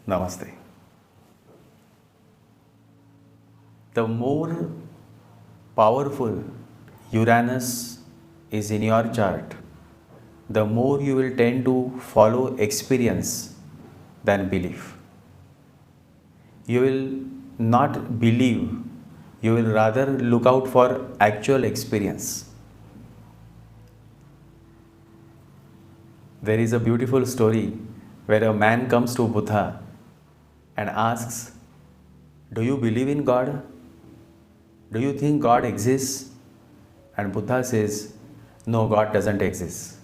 Namaste. The more powerful Uranus is in your chart, the more you will tend to follow experience than belief. You will not believe, you will rather look out for actual experience. There is a beautiful story where a man comes to Buddha and asks, "Do you believe in God? Do you think God exists?" And Buddha says, "No, God doesn't exist."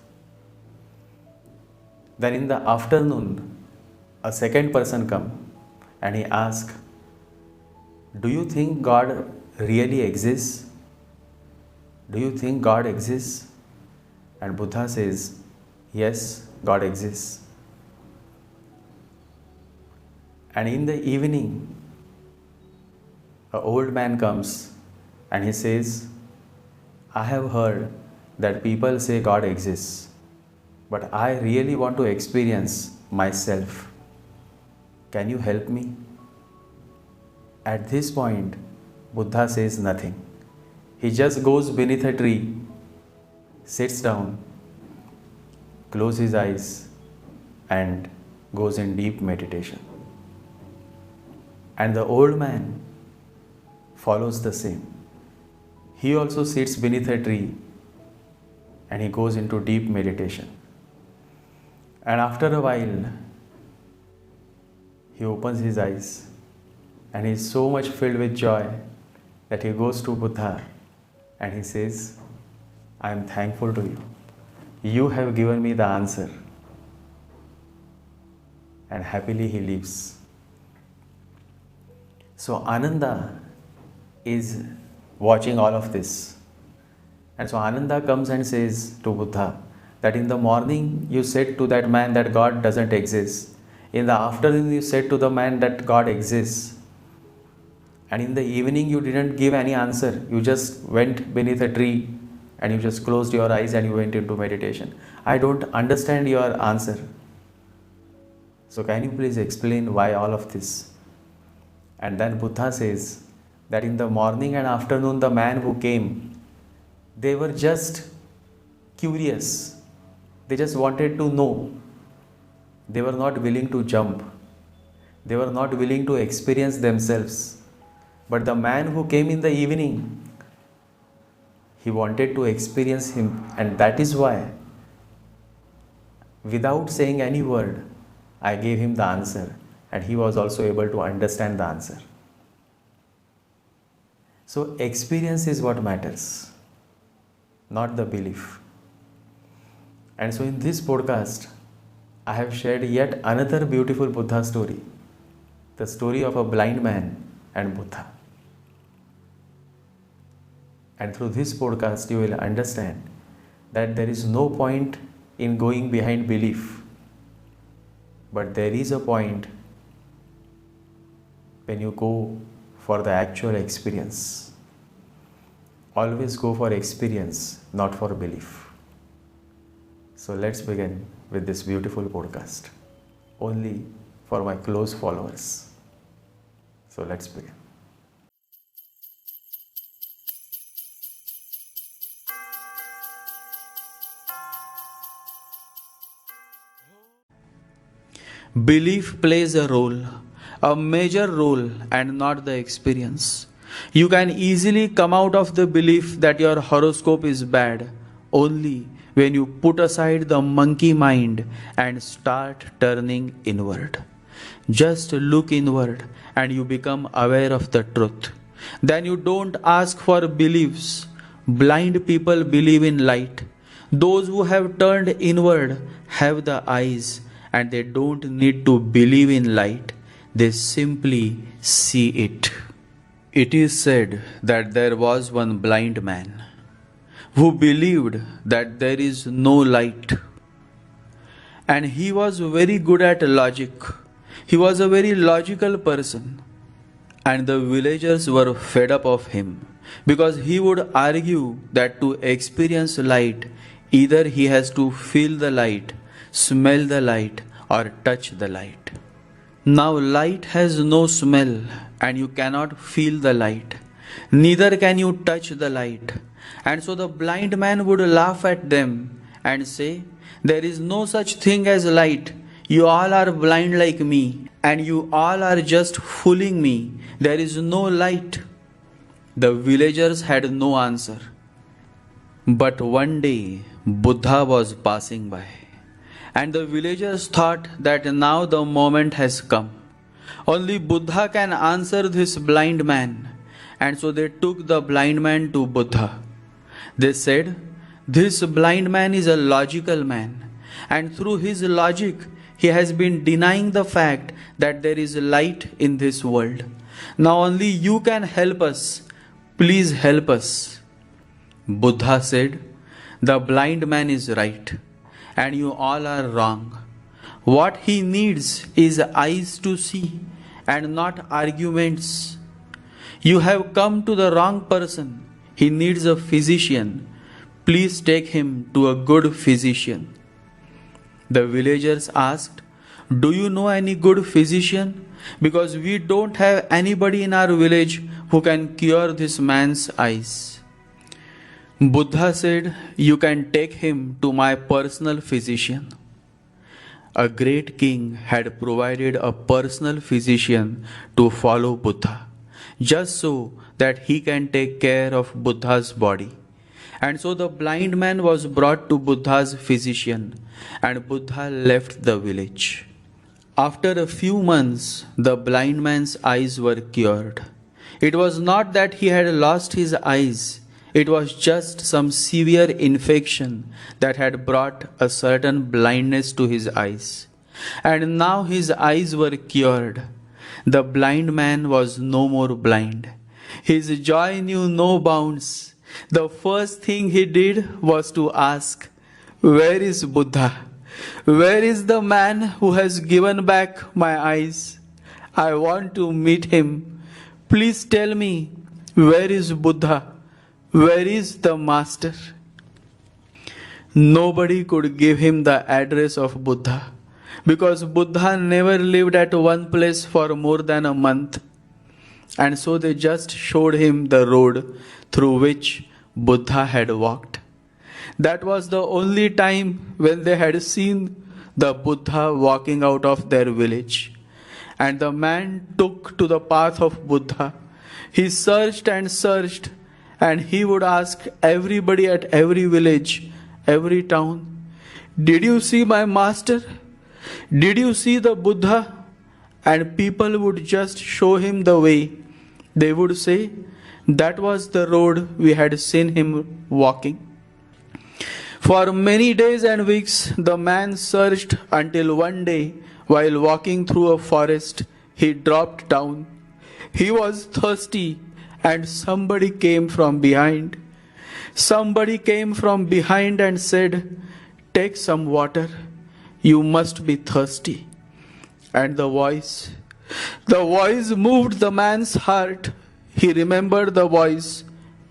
Then in the afternoon, a second person comes and he asks, "Do you think God really exists? Do you think God exists?" And Buddha says, "Yes, God exists." And in the evening, an old man comes and he says, "I have heard that people say God exists, but I really want to experience myself. Can you help me?" At this point, Buddha says nothing. He just goes beneath a tree, sits down, closes his eyes, and goes in deep meditation. And the old man follows the same. He also sits beneath a tree and he goes into deep meditation. And after a while, he opens his eyes and he is so much filled with joy that he goes to Buddha and he says, "I am thankful to you. You have given me the answer." And happily he leaves. So Ananda is watching all of this. And so Ananda comes and says to Buddha that in the morning you said to that man that God doesn't exist. In the afternoon you said to the man that God exists. And in the evening you didn't give any answer. You just went beneath a tree and you just closed your eyes and you went into meditation. I don't understand your answer. So can you please explain why all of this? And then Buddha says that in the morning and afternoon the man who came, they were just curious. They just wanted to know. They were not willing to jump. They were not willing to experience themselves. But the man who came in the evening, he wanted to experience him, and that is why, without saying any word, I gave him the answer, and he was also able to understand the answer. So experience is what matters, not the belief. And so in this podcast, I have shared yet another beautiful Buddha story, the story of a blind man and Buddha. And through this podcast, you will understand that there is no point in going behind belief, but there is a point when you go for the actual experience. Always go for experience, not for belief. So let's begin with this beautiful podcast, only for my close followers. So let's begin. Belief plays a role, a major role, and not the experience. You can easily come out of the belief that your horoscope is bad only when you put aside the monkey mind and start turning inward. Just look inward and you become aware of the truth. Then you don't ask for beliefs. Blind people believe in light. Those who have turned inward have the eyes and they don't need to believe in light, they simply see it. It is said that there was one blind man who believed that there is no light, and he was very good at logic. He was a very logical person, and the villagers were fed up of him because he would argue that to experience light, either he has to feel the light, smell the light, or touch the light. Now light has no smell and you cannot feel the light. Neither can you touch the light. And so the blind man would laugh at them and say, there is no such thing as light. You all are blind like me and you all are just fooling me. There is no light. The villagers had no answer. But one day Buddha was passing by. And the villagers thought that now the moment has come. Only Buddha can answer this blind man. And so they took the blind man to Buddha. They said, this blind man is a logical man. And through his logic, he has been denying the fact that there is light in this world. Now only you can help us. Please help us. Buddha said, the blind man is right. And you all are wrong. What he needs is eyes to see and not arguments. You have come to the wrong person. He needs a physician. Please take him to a good physician. The villagers asked, do you know any good physician? Because we don't have anybody in our village who can cure this man's eyes. Buddha said, you can take him to my personal physician. A great king had provided a personal physician to follow Buddha, just so that he can take care of Buddha's body. And so the blind man was brought to Buddha's physician, and Buddha left the village. After a few months, the blind man's eyes were cured. It was not that he had lost his eyes. It was just some severe infection that had brought a certain blindness to his eyes. And now his eyes were cured. The blind man was no more blind. His joy knew no bounds. The first thing he did was to ask, where is Buddha? Where is the man who has given back my eyes? I want to meet him. Please tell me, where is Buddha? Where is the master? Nobody could give him the address of Buddha because Buddha never lived at one place for more than a month. And so they just showed him the road through which Buddha had walked. That was the only time when they had seen the Buddha walking out of their village. And the man took to the path of Buddha. He searched and searched, and he would ask everybody at every village, every town, did you see my master? Did you see the Buddha? And people would just show him the way. They would say, that was the road we had seen him walking. For many days and weeks, the man searched until one day, while walking through a forest, he dropped down. He was thirsty, and somebody came from behind. Somebody came from behind and said, take some water. You must be thirsty. And the voice moved the man's heart. He remembered the voice.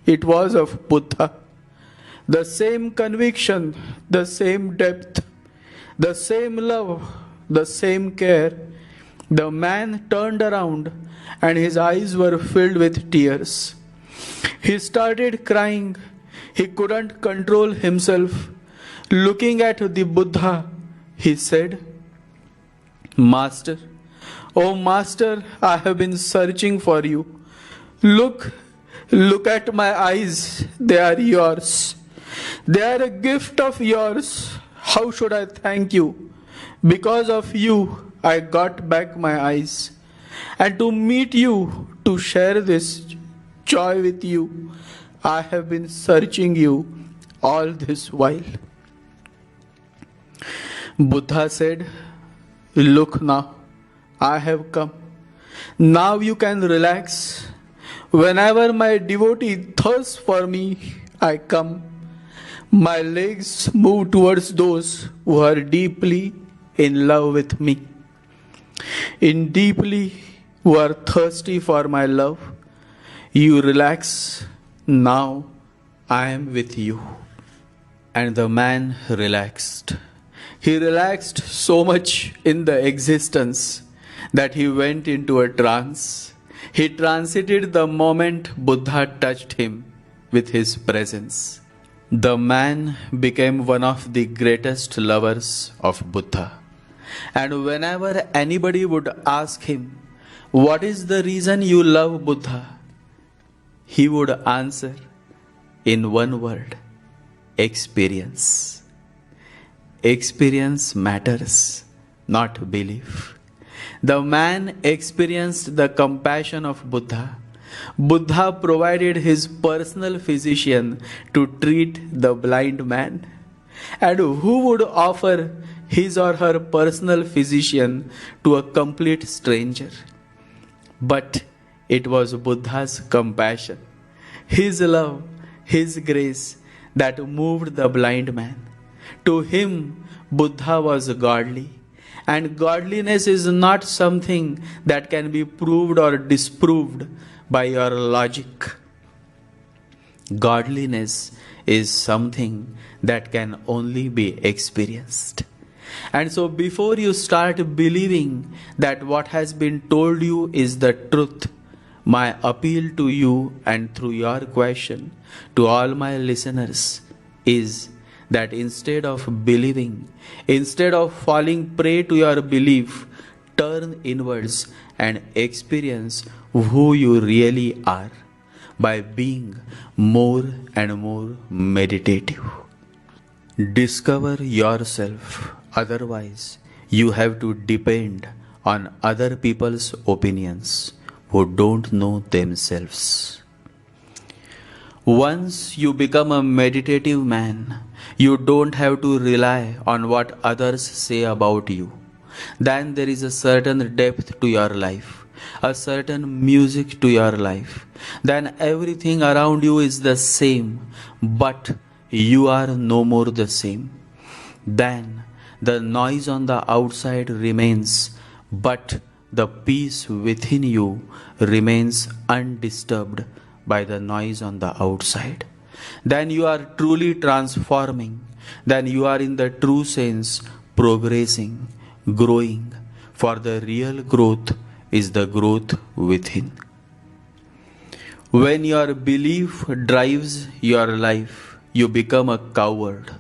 It was of Buddha. The same conviction, the same depth, the same love, the same care. The man turned around and his eyes were filled with tears. He started crying. He couldn't control himself. Looking at the Buddha, he said, Master, oh Master, I have been searching for you. Look at my eyes. They are yours. They are a gift of yours. How should I thank you? Because of you, I got back my eyes. And to meet you, to share this joy with you, I have been searching you all this while. Buddha said, look now, I have come. Now you can relax. Whenever my devotee thirsts for me, I come. My legs move towards those who are deeply in love with me. In deeply who are thirsty for my love, you relax. Now I am with you. And the man relaxed. He relaxed so much in the existence that he went into a trance. He transited the moment Buddha touched him with his presence. The man became one of the greatest lovers of Buddha. And whenever anybody would ask him, "What is the reason you love Buddha?" he would answer in one word: experience. Experience matters, not belief. The man experienced the compassion of Buddha. Buddha provided his personal physician to treat the blind man. And who would offer his or her personal physician to a complete stranger? But it was Buddha's compassion, his love, his grace that moved the blind man. To him, Buddha was godly. And godliness is not something that can be proved or disproved by your logic. Godliness is something that can only be experienced. And so, before you start believing that what has been told you is the truth, my appeal to you and through your question to all my listeners is that instead of believing, instead of falling prey to your belief, turn inwards and experience who you really are by being more and more meditative. Discover yourself, otherwise, you have to depend on other people's opinions who don't know themselves. Once you become a meditative man, you don't have to rely on what others say about you. Then there is a certain depth to your life, a certain music to your life. Then everything around you is the same, but you are no more the same. Then the noise on the outside remains, but the peace within you remains undisturbed by the noise on the outside. Then you are truly transforming. Then you are in the true sense progressing, growing. For the real growth is the growth within. When your belief drives your life, you become a coward.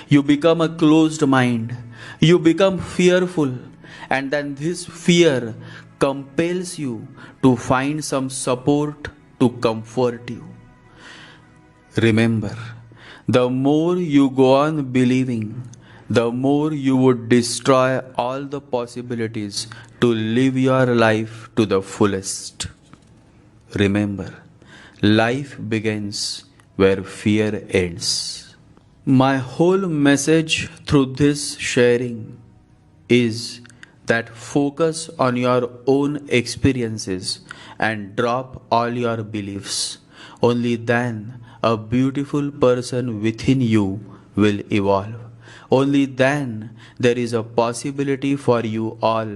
You become a closed mind. You become fearful. And then this fear compels you to find some support to comfort you. Remember, the more you go on believing, the more you would destroy all the possibilities to live your life to the fullest. Remember, life begins where fear ends. My whole message through this sharing is that focus on your own experiences and drop all your beliefs. Only then a beautiful person within you will evolve. Only then there is a possibility for you all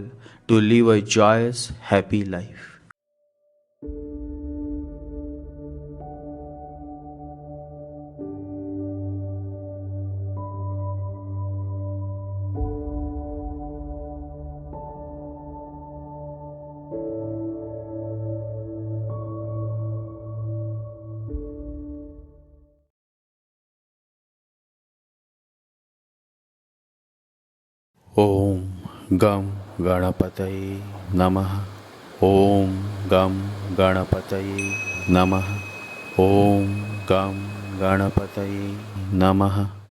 to live a joyous, happy life. Om Gam Ganapataye Namaha. Om Gam Ganapataye Namaha. Om Gam Ganapataye Namaha.